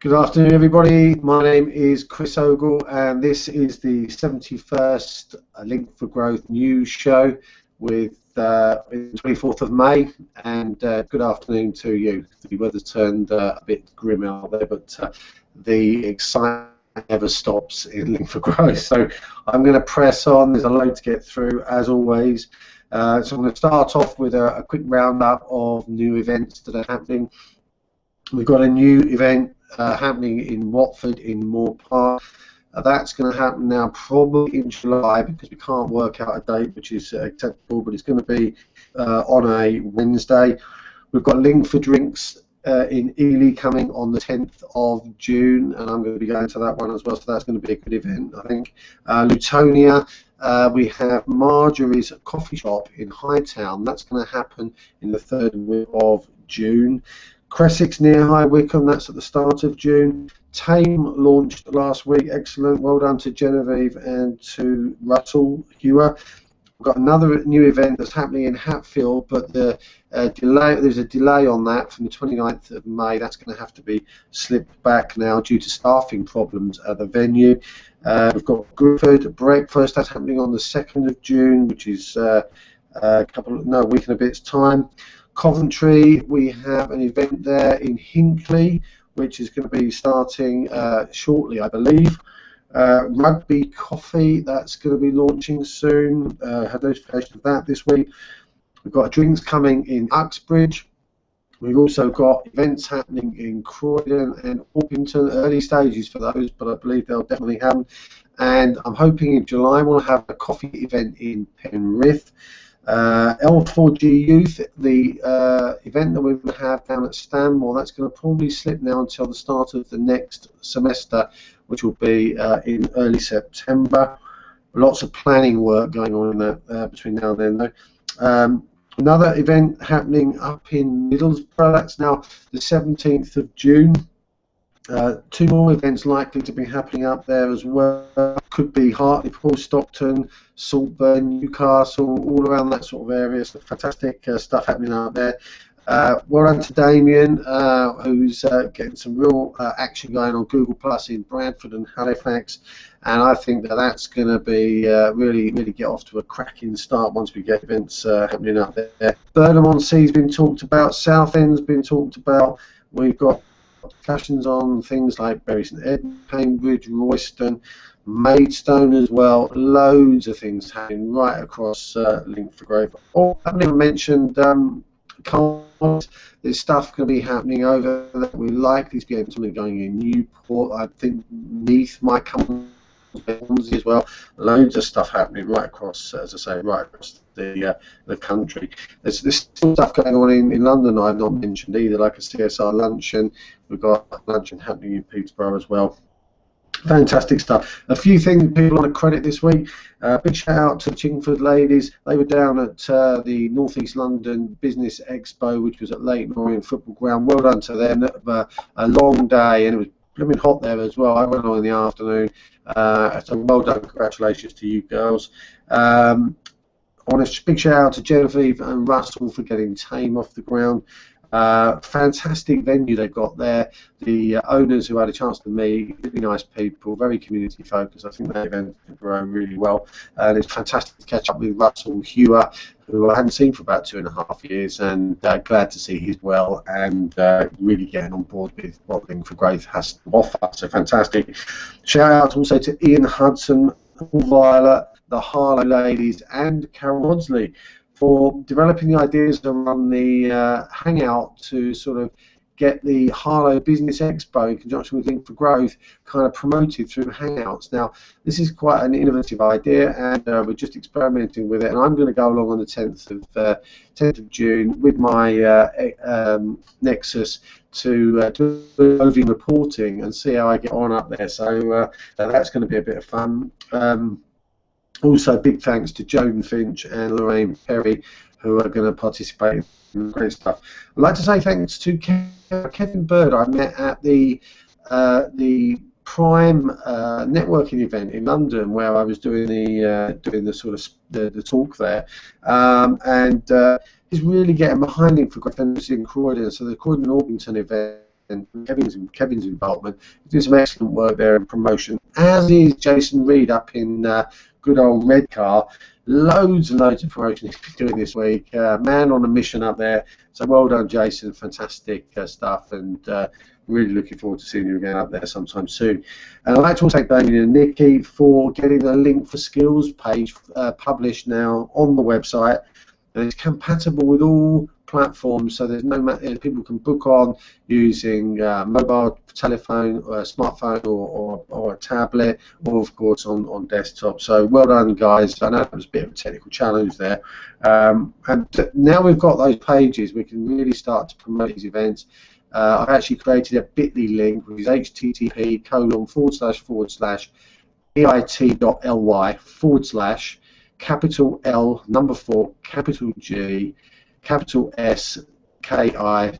Good afternoon, everybody. My name is Chris Ogle, and this is the 71st Link4Growth news show with the 24th of May. And good afternoon to you. The weather's turned a bit grim out there, but the excitement never stops in Link4Growth. So I'm going to press on. There's a load to get through, as always. So I'm going to start off with a quick roundup of new events that are happening. We've got a new event happening in Watford in Moor Park. That's going to happen now probably in July because we can't work out a date which is acceptable, but it's going to be on a Wednesday. We've got Link4Drinks in Ely coming on the 10th of June, and I'm going to be going to that one as well, so that's going to be a good event, I think. Lutonia, we have Marjorie's Coffee Shop in Hightown. That's going to happen in the 3rd week of June. Cressix near High Wycombe, that's at the start of June. Tame launched last week, excellent, well done to Genevieve and to Russell Hewer. We've got another new event that's happening in Hatfield, but there's a delay on that from the 29th of May. That's going to have to be slipped back now due to staffing problems at the venue. We've got Grifford Breakfast, that's happening on the 2nd of June, which is a week and a bit's time. Coventry, we have an event there in Hinckley, which is going to be starting shortly, I believe. Rugby Coffee, that's going to be launching soon. Had notification of that this week. We've got drinks coming in Uxbridge. We've also got events happening in Croydon and Orpington, early stages for those, but I believe they'll definitely happen. And I'm hoping in July we'll have a coffee event in Penrith. L4G Youth, the event that we're going to have down at Stanmore, that's going to probably slip now until the start of the next semester, which will be in early September. Lots of planning work going on in that between now and then, though. Another event happening up in Middlesbrough, that's now the 17th of June. 2 more events likely to be happening up there as well. Could be Hartlepool, Stockton, Saltburn, Newcastle, all around that sort of area. So fantastic stuff happening up there. Well done to Damien, who's getting some real action going on Google Plus in Bradford and Halifax, and I think that that's going to be really get off to a cracking start once we get events happening up there. Burnham-on-Sea's been talked about, Southend's been talked about. We've got discussions on things like Bury St Edmunds, Cambridge, Royston, Maidstone as well. Loads of things happening right across Link4Growth. Oh, I haven't even mentioned Cardiff. There's stuff going to be happening over there. We're likely to be able to be going in Newport. I think Neath might come as well. Loads of stuff happening right across, as I say, right across the country. There's still stuff going on in London I've not mentioned either, like a CSR luncheon. We've got a luncheon happening in Peterborough as well. Fantastic stuff. A few things people want to credit this week. Big shout out to the Chingford ladies. They were down at the North East London Business Expo, which was at Leighton Orient Football Ground. Well done to them. A long day, and it was blooming hot there as well. I went on in the afternoon. So well done. Congratulations to you girls. I want a big shout out to Genevieve and Russell for getting Tame off the ground. Fantastic venue they've got there. The owners who had a chance to meet, really nice people, very community focused. I think that event has grown really well, and it's fantastic to catch up with Russell Hewer, who I hadn't seen for about 2.5 years, and glad to see he's well and really getting on board with what Link4Growth has to offer. So fantastic. Shout out also to Ian Hudson, Paul Violet, the Harlow ladies, and Carol Rodsley for developing the ideas around the hangout to sort of get the Harlow Business Expo in conjunction with Link4Growth kind of promoted through Hangouts. Now, this is quite an innovative idea, and we're just experimenting with it. And I'm going to go along on the 10th of June with my Nexus to do roving reporting and see how I get on up there. So that's going to be a bit of fun. Also, big thanks to Joan Finch and Lorraine Perry, who are going to participate in great stuff. I'd like to say thanks to Kevin Bird. I met at the Prime networking event in London, where I was doing the sort of the talk there, and he's really getting behind Link4Growth in Croydon. So the Croydon Orpington event and Kevin's involvement. He's doing some excellent work there in promotion, as is Jason Reed up in good old Redcar. Loads and loads of promotion he's been doing this week. Man on a mission up there. So well done, Jason. Fantastic stuff, and really looking forward to seeing you again up there sometime soon. And I'd like to also thank Damien and Nikki for getting the Link for Skills page published now on the website. And it's compatible with all platforms, so there's no people can book on using mobile telephone, or a smartphone, or a tablet, or of course on desktop. So well done, guys. I know it was a bit of a technical challenge there, and now we've got those pages, we can really start to promote these events. I've actually created a bit.ly link, which is http://bit.ly/ capital L, number 4, capital G, capital S, KILLS.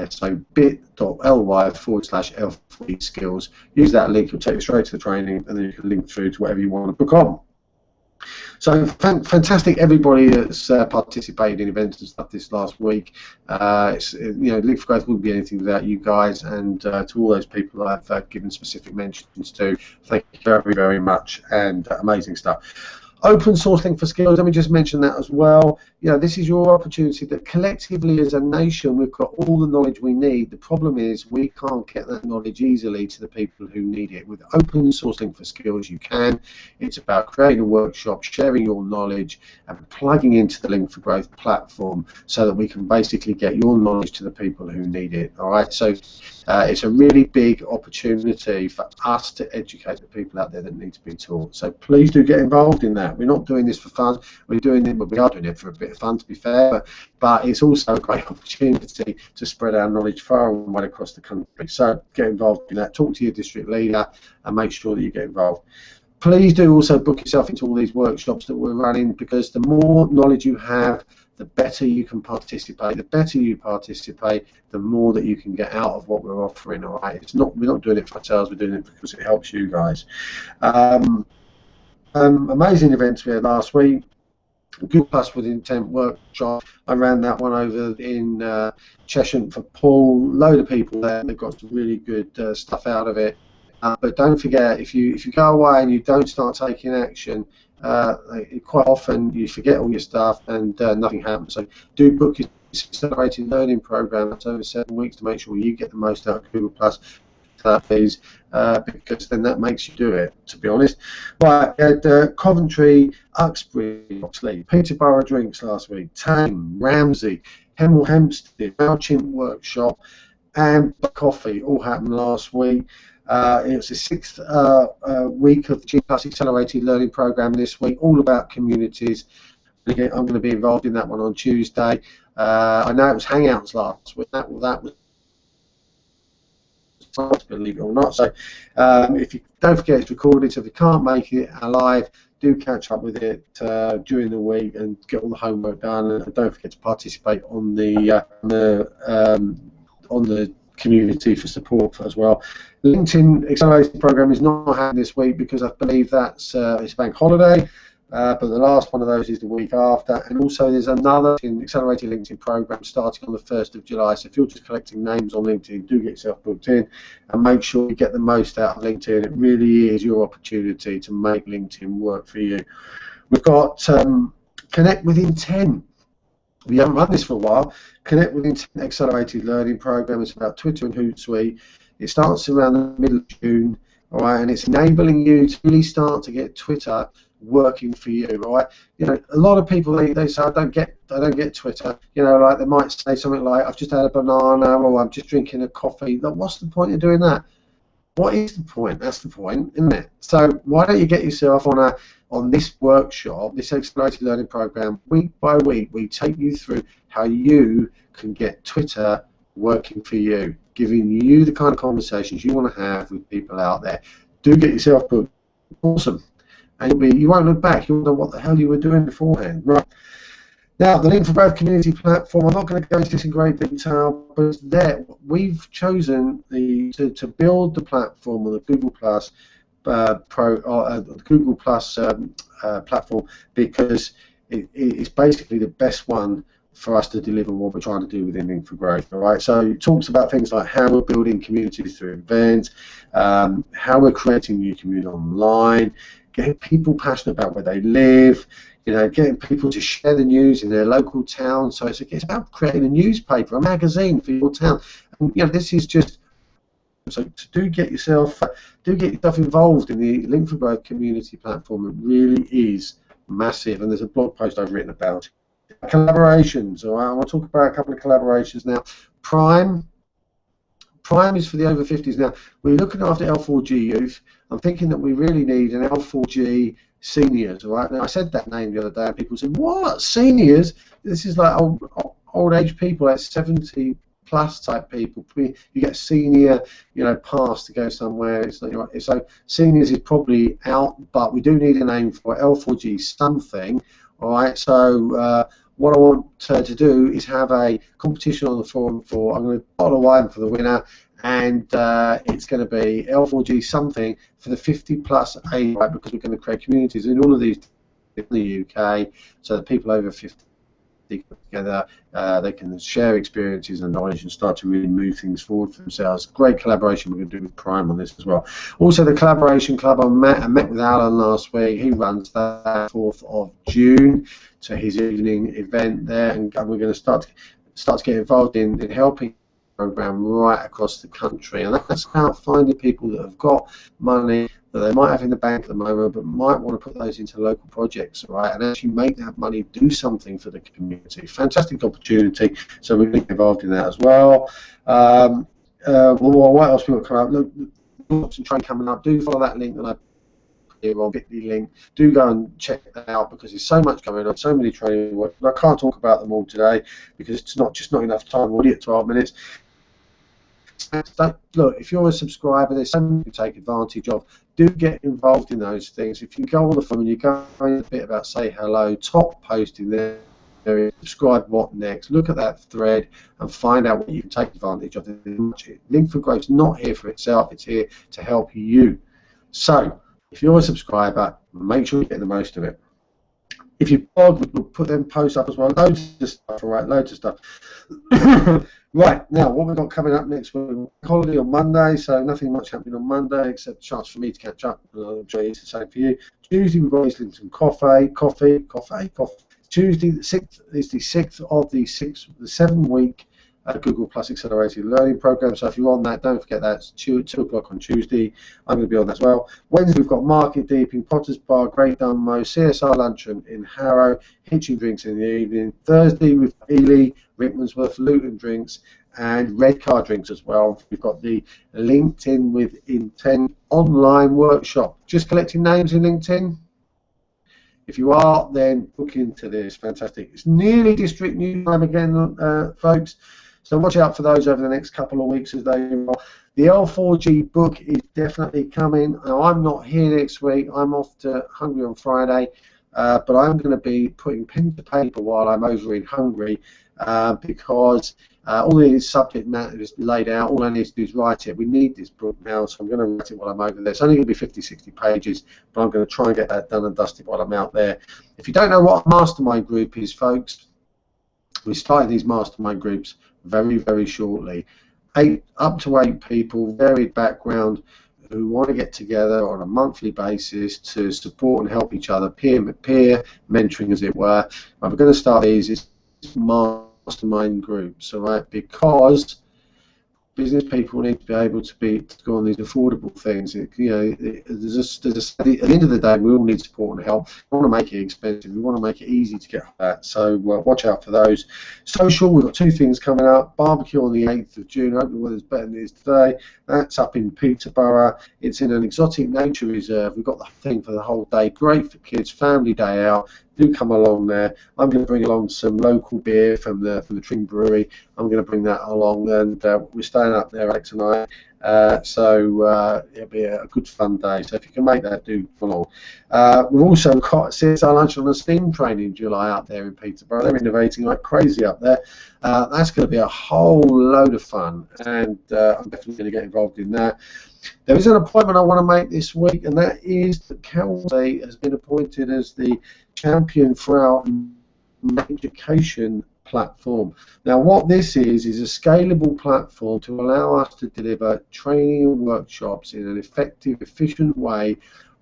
So bit.ly/L3 skills. Use that link, it'll take you straight to the training, and then you can link through to whatever you want to book on. So fantastic, everybody that's participated in events and stuff this last week. Link4Growth wouldn't be anything without you guys, and to all those people I've given specific mentions to, thank you very, very much, and amazing stuff. Open source Link for Skills, let me just mention that as well. This is your opportunity that collectively as a nation we've got all the knowledge we need. The problem is we can't get that knowledge easily to the people who need it. With open source Link for Skills you can. It's about creating a workshop, sharing your knowledge, and plugging into the Link4Growth platform so that we can basically get your knowledge to the people who need it. Alright, so it's a really big opportunity for us to educate the people out there that need to be taught. So please do get involved in that. We're not doing this for fun. We are doing it for a bit of fun, to be fair, but it's also a great opportunity to spread our knowledge far and wide across the country. So get involved in that. Talk to your district leader and make sure that you get involved. Please do also book yourself into all these workshops that we're running, because the more knowledge you have, the better you can participate. The better you participate, the more that you can get out of what we're offering. All right, we're not doing it for ourselves. We're doing it because it helps you guys. Amazing events we had last week. Google Plus with Intent workshop. I ran that one over in Cheshire for Paul. Load of people there. They've got some really good stuff out of it. But don't forget, if you go away and you don't start taking action, quite often you forget all your stuff and nothing happens. So do book your accelerated learning program. That's over 7 weeks to make sure you get the most out of Google Plus. Please, because then that makes you do it, to be honest. Right, at Coventry, Uxbridge, Oxley, Peterborough Drinks last week, Tame, Ramsey, Hemel Hempstead, Mailchimp Workshop, and Coffee all happened last week. It was the 6th week of the G Plus Accelerated Learning Program this week, all about communities. Again, I'm going to be involved in that one on Tuesday. I know it was Hangouts last week. That was, believe it or not. So if you don't forget, it's recorded, so if you can't make it live, do catch up with it during the week and get all the homework done, and don't forget to participate on the community for support as well. LinkedIn Accelerated Program is not happening this week because I believe that's it's bank holiday. But the last one of those is the week after, and also there's another Accelerated LinkedIn program starting on the 1st of July. So if you're just collecting names on LinkedIn, do get yourself booked in and make sure you get the most out of LinkedIn. It really is your opportunity to make LinkedIn work for you. We've got Connect with Intent. We haven't run this for a while. Connect with Intent Accelerated Learning Program. It's about Twitter and Hootsuite. It starts around the middle of June, all right, and it's enabling you to really start to get Twitter working for you, right? A lot of people they say I don't get Twitter. Like they might say something like I've just had a banana, or I'm just drinking a coffee. Like, what's the point of doing that? What is the point? That's the point, isn't it? So why don't you get yourself on this workshop, this accelerated learning program, week by week? We take you through how you can get Twitter working for you, giving you the kind of conversations you want to have with people out there. Do get yourself booked. Awesome. And you won't look back. You'll know what the hell you were doing beforehand. Right. Now, the Link4Growth community platform, I'm not going to go into this in great detail, but it's there. We've chosen to build the platform on the Google Plus Google Plus platform because it's basically the best one for us to deliver what we're trying to do within Link4Growth. All right, so it talks about things like how we're building communities through events, how we're creating new community online, getting people passionate about where they live, you know, getting people to share the news in their local town. So it's about creating a newspaper, a magazine for your town. And, you know, this is just, so do get yourself involved in the Link4Growth community platform. It really is massive, and there's a blog post I've written about it. Collaborations, all right, I want to talk about a couple of collaborations now. Prime is for the over 50s. Now, we're looking after L4G youth. I'm thinking that we really need an L4G seniors, all right? Now, I said that name the other day, and people said, what, seniors? This is like old age people, like 70 plus type people. You get senior, you know, pass to go somewhere. It's like, so seniors is probably out, but we do need a name for L4G something. All right, so what I want to do is have a competition on the forum for, I'm going to bottle of wine for the winner, and it's going to be L4G something for the 50 plus age, right, because we're going to create communities in all of these in the UK, so that people over 50 together, they can share experiences and knowledge and start to really move things forward for themselves. Great collaboration we're going to do with Prime on this as well. Also, the Collaboration Club, I met with Alan last week. He runs that 4th of June to his evening event there, and we're going to start to get involved in helping program right across the country, and that's about finding people that have got money that they might have in the bank at the moment, but might want to put those into local projects, right, and actually make that money do something for the community. Fantastic opportunity, so we're going to get involved in that as well. What else we got coming up? Look, some training coming up. Do follow that link that I here on Bitly link. Do go and check that out, because there's so much going on, so many training work. I can't talk about them all today because it's just not enough time. We're already at 12 minutes. Look, if you're a subscriber, there's something you can take advantage of. Do get involved in those things. If you go on the phone and you go a bit about say hello, top post in there, subscribe, what next, look at that thread and find out what you can take advantage of. Link4Growth is not here for itself, it's here to help you. So if you're a subscriber, make sure you get the most of it. If you blog, we'll put them posts up as well. Loads of stuff, all right, loads of stuff. Right, now, what we've got coming up next week, holiday on Monday, so nothing much happening on Monday except a chance for me to catch up. I'm sure it's the same for you. Tuesday, we've got Islington Coffee. Tuesday, the 6th, is the 6th of the 7-week Google Plus Accelerated Learning Program. So if you're on that, don't forget that. It's 2 o'clock on Tuesday. I'm going to be on that as well. Wednesday, we've got Market Deep in Potter's Bar, Great Dunmow, CSR Luncheon in Harrow, Hitching Drinks in the evening. Thursday, with Ely, Rickmansworth, Luton Drinks, and Red Car Drinks as well. We've got the LinkedIn with Intent online workshop. Just collecting names in LinkedIn. If you are, then book into this. Fantastic. It's nearly district news time again, folks. So watch out for those over the next couple of weeks as they are. The L4G book is definitely coming. Now, I'm not here next week. I'm off to Hungary on Friday, but I'm going to be putting pen to paper while I'm over in Hungary because all the subject matter is laid out. All I need to do is write it. We need this book now, so I'm going to write it while I'm over there. It's only going to be 50, 60 pages, but I'm going to try and get that done and dusted while I'm out there. If you don't know what a mastermind group is, folks, we started these mastermind groups very, very shortly. Up to 8 people, varied background, who want to get together on a monthly basis to support and help each other, peer mentoring, as it were. We're going to start these as mastermind groups, all right? Because business people need to be able to go on these affordable things. You know, at the end of the day, we all need support and help. We want to make it expensive. We want to make it easy to get that. So watch out for those. Social, we've got 2 things coming up. Barbecue on the 8th of June. I hope the weather's better than it is today. That's up in Peterborough. It's in an exotic nature reserve. We've got the thing for the whole day. Great for kids. Family day out. Do come along there. I'm going to bring along some local beer from the Tring Brewery. I'm going to bring that along, and we're staying up there tonight. So it'll be a good fun day. So if you can make that, do come along. We've also got CSR Lunch on the Steam Train in July up there in Peterborough. They're innovating like crazy up there. That's going to be a whole load of fun, and I'm definitely going to get involved in that. There is an appointment I want to make this week, and that is that Kelsey has been appointed as the champion for our education platform. Now, what this is a scalable platform to allow us to deliver training and workshops in an effective, efficient way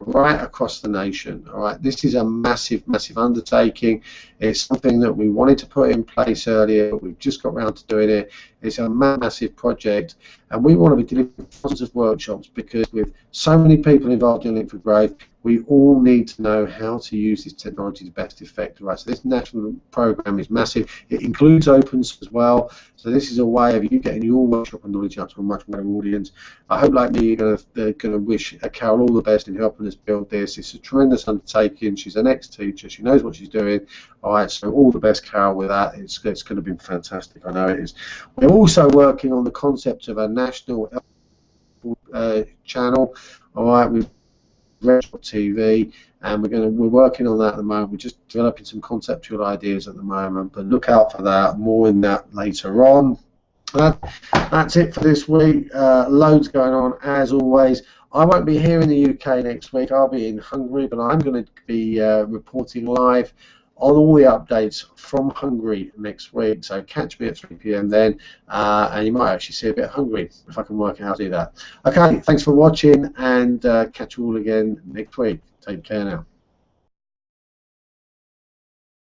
right across the nation. All right, this is a massive, massive undertaking. It's something that we wanted to put in place earlier, but we've just got around to doing it. It's a massive project, and we want to be delivering thousands of workshops because with so many people involved in Link4Growth, we all need to know how to use this technology to best effect. Right, so this national program is massive. It includes opens as well. So this is a way of you getting your workshop and knowledge out to a much wider audience. I hope, like me, you're going to wish Carol all the best in helping us build this. It's a tremendous undertaking. She's an ex-teacher. She knows what she's doing. All right, so all the best, Carol, with that. It's going to be fantastic. I know it is. We're also working on the concept of a national channel. All right, we've TV, and we're working on that at the moment. We're just developing some conceptual ideas at the moment, but look out for that. More in that later on. That's it for this week. Loads going on as always. I won't be here in the UK next week. I'll be in Hungary, but I'm going to be reporting live on all the updates from Hungary next week. So catch me at 3 p.m. then, and you might actually see a bit of Hungary if I can work out how to do that. Okay, thanks for watching, and catch you all again next week. Take care now.